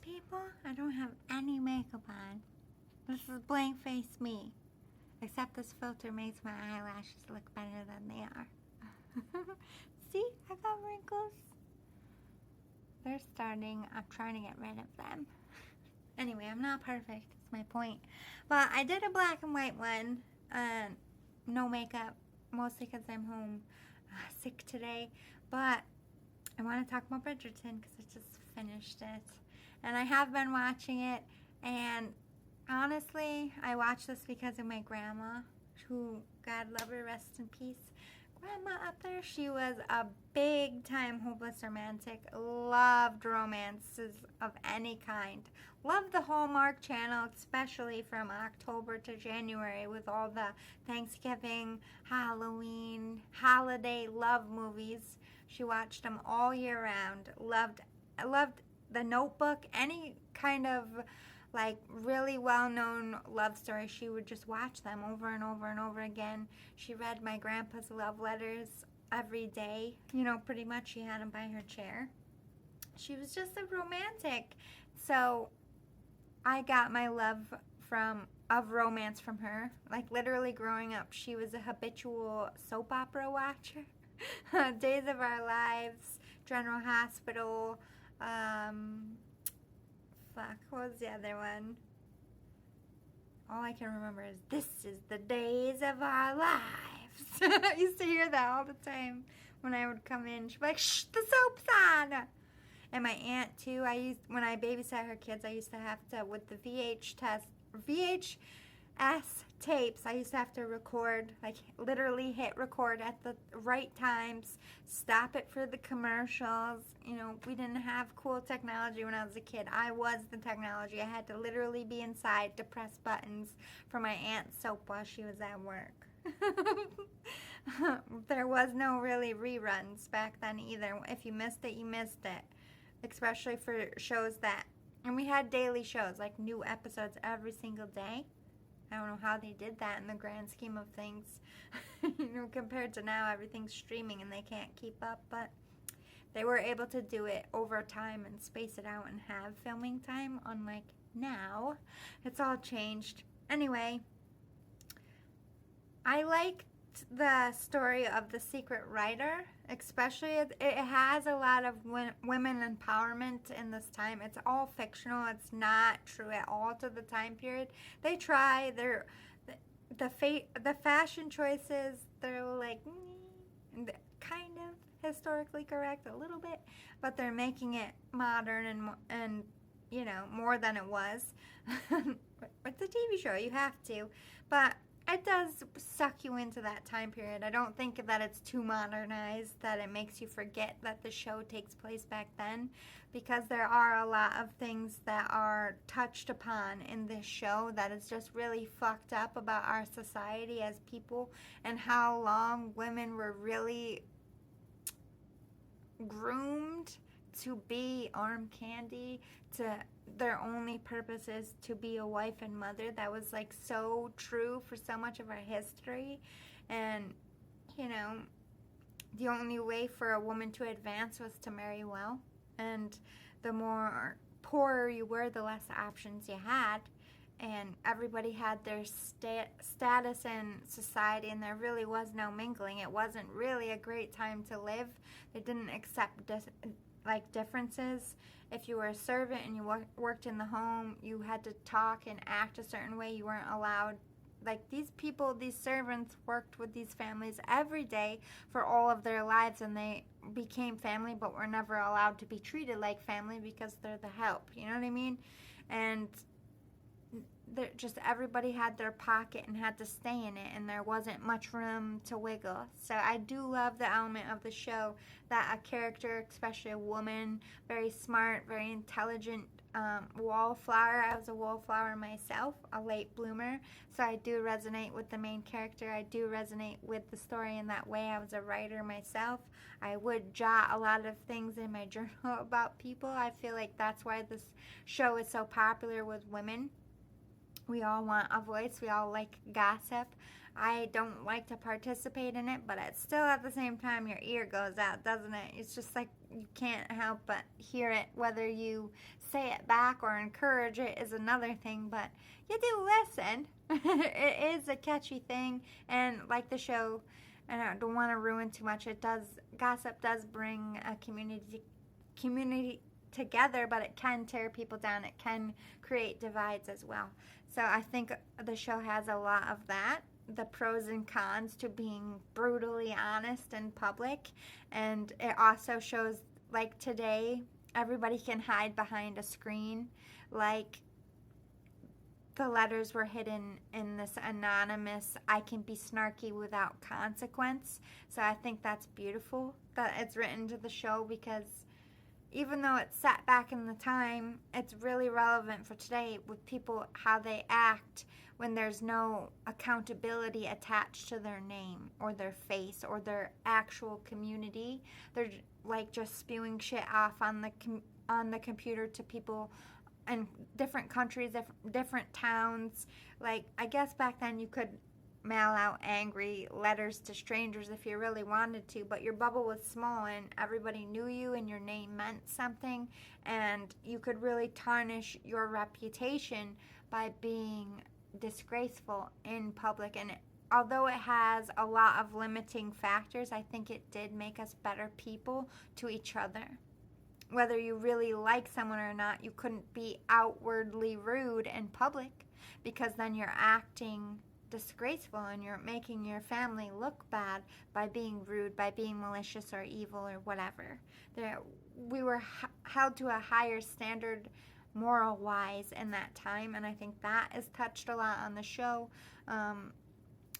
people, I don't have any makeup on. This is blank face me. Except this filter makes my eyelashes look better than they are. See, I got wrinkles. They're starting. I'm trying to get rid of them. Anyway, I'm not perfect. That's my point. But I did a black and white one. No makeup. Mostly because I'm home sick today. But I want to talk about Bridgerton because I just finished it. And I have been watching it. And honestly, I watched this because of my grandma, who, God love her, rest in peace. Grandma up there, she was a big time hopeless romantic. Loved romances of any kind. Loved the Hallmark Channel, especially from October to January with all the Thanksgiving, Halloween, holiday love movies. She watched them all year round. Loved The Notebook, any kind of like really well-known love story. She would just watch them over and over and over again. She read my grandpa's love letters every day. You know, pretty much she had them by her chair. She was just a romantic. So I got my love of romance from her. Like literally growing up, she was a habitual soap opera watcher. Days of Our Lives, General Hospital, what was the other one? All I can remember is This Is the Days of Our Lives. I used to hear that all the time when I would come in. She'd be like, shh, the soap's on. And my aunt too, when I babysat her kids, I used to have to, with the VHS tapes, I used to have to record, like literally hit record at the right times, stop it for the commercials. You know, we didn't have cool technology when I was a kid. I was the technology. I had to literally be inside to press buttons for my aunt's soap while she was at work. There was no really reruns back then either. If you missed it, you missed it. Especially for shows and we had daily shows, like new episodes every single day. I don't know how they did that in the grand scheme of things. You know, compared to now, everything's streaming and they can't keep up. But they were able to do it over time and space it out and have filming time, unlike now. It's all changed. Anyway, I liked the story of The Secret Writer, especially it has a lot of women empowerment in this time. It's all fictional. It's not true at all to the time period. They try. The fashion choices, they're like kind of historically correct a little bit, but they're making it modern and you know, more than it was. It's a TV show, you have to, but it does suck you into that time period. I don't think that it's too modernized, that it makes you forget that the show takes place back then, because there are a lot of things that are touched upon in this show that is just really fucked up about our society as people and how long women were really groomed to be arm candy, to their only purpose is to be a wife and mother. That was like so true for so much of our history. And you know, the only way for a woman to advance was to marry well, and the more poorer you were, the less options you had. And everybody had their status in society, and there really was no mingling. It wasn't really a great time to live. They didn't accept differences. If you were a servant and you worked in the home, you had to talk and act a certain way. You weren't allowed. Like these servants worked with these families every day for all of their lives, and they became family, but were never allowed to be treated like family because they're the help. You know what I mean? And just everybody had their pocket and had to stay in it, and there wasn't much room to wiggle. So I do love the element of the show that a character, especially a woman, very smart, very intelligent, wallflower. I was a wallflower myself, a late bloomer, so I do resonate with the main character. I do resonate with the story in that way. I was a writer myself. I would jot a lot of things in my journal about people. I feel like that's why this show is so popular with women. We all want a voice. We all like gossip. I don't like to participate in it, but it's still at the same time your ear goes out, doesn't it? It's just like you can't help but hear it. Whether you say it back or encourage it is another thing, but you do listen. It is a catchy thing, and like the show, and I don't want to ruin too much. Gossip does bring a community together, but it can tear people down. It can create divides as well. So I think the show has a lot of that, the pros and cons to being brutally honest in public. And it also shows, like today, everybody can hide behind a screen. Like the letters were hidden in this anonymous, I can be snarky without consequence. So I think that's beautiful that it's written to the show, because even though it's set back in the time, it's really relevant for today with people, how they act when there's no accountability attached to their name or their face or their actual community. They're like just spewing shit off on the computer to people in different countries, different towns. Like, I guess back then you could mail out angry letters to strangers if you really wanted to, but your bubble was small and everybody knew you and your name meant something, and you could really tarnish your reputation by being disgraceful in public. And although it has a lot of limiting factors, I think it did make us better people to each other. Whether you really like someone or not, you couldn't be outwardly rude in public, because then you're acting disgraceful and you're making your family look bad by being rude, by being malicious or evil or whatever. We were held to a higher standard moral-wise in that time, and I think that is touched a lot on the show.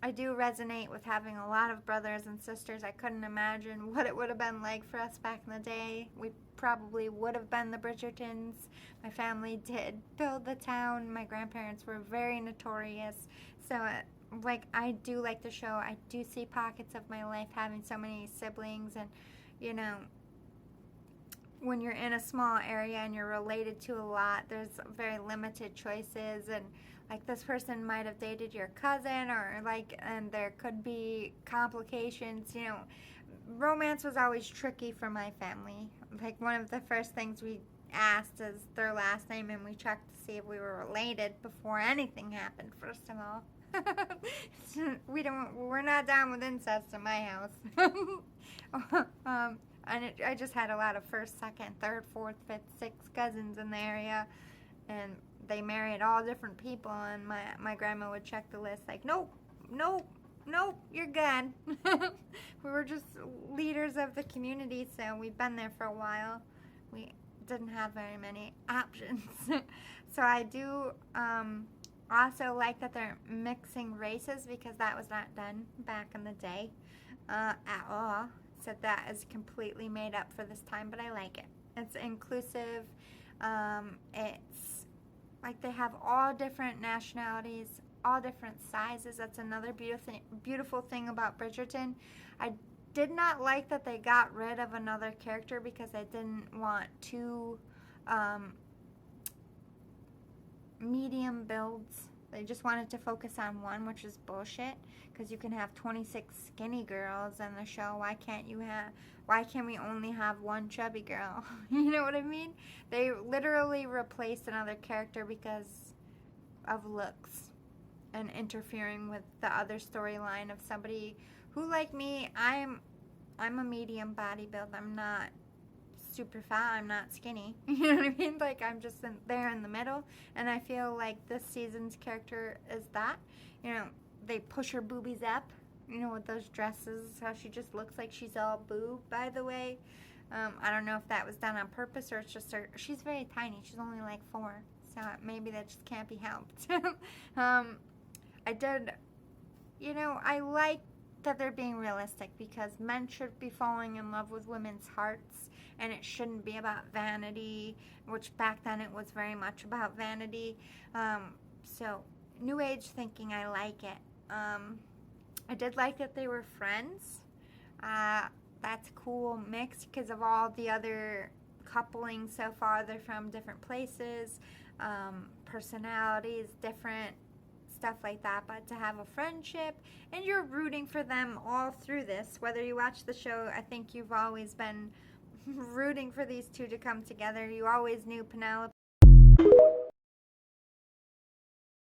I do resonate with having a lot of brothers and sisters. I couldn't imagine what it would have been like for us back in the day. We probably would have been the Bridgertons. My family did build the town. My grandparents were very notorious. So, I do like the show. I do see pockets of my life having so many siblings, and, when you're in a small area and you're related to a lot, there's very limited choices, and like this person might have dated your cousin, or and there could be complications. Romance was always tricky for my family. Like, one of the first things we asked is their last name, and we checked to see if we were related before anything happened, first of all. We're not down with incest in my house. I just had a lot of first, second, third, fourth, fifth, sixth cousins in the area, and they married all different people, and my grandma would check the list like, nope, you're good. We were just leaders of the community, so we've been there for a while. We didn't have very many options. So I do also like that they're mixing races, because that was not done back in the day at all. So that is completely made up for this time, but I like it. It's inclusive. It's like they have all different nationalities, all different sizes. That's another beautiful thing about Bridgerton. I did not like that they got rid of another character, because I didn't want two medium builds. They just wanted to focus on one, which is bullshit, because you can have 26 skinny girls in the show. Why can't we only have one chubby girl? You know what I mean? They literally replaced another character because of looks and interfering with the other storyline of somebody who, like me, I'm a medium body build. I'm not super fat, I'm not skinny. You know what I mean? Like, I'm just there in the middle, and I feel like this season's character is that. They push her boobies up, with those dresses, how she just looks like she's all boob, by the way. I don't know if that was done on purpose, or it's just she's very tiny. She's only like 4, so maybe that just can't be helped. I like that they're being realistic, because men should be falling in love with women's hearts, and it shouldn't be about vanity, which back then it was very much about vanity. So new age thinking, I like it. I did like that they were friends. That's a cool mix, because of all the other coupling so far. They're from different places, personalities, different stuff like that, but to have a friendship, and you're rooting for them all through this. Whether you watch the show, I think you've always been rooting for these two to come together. You always knew Penelope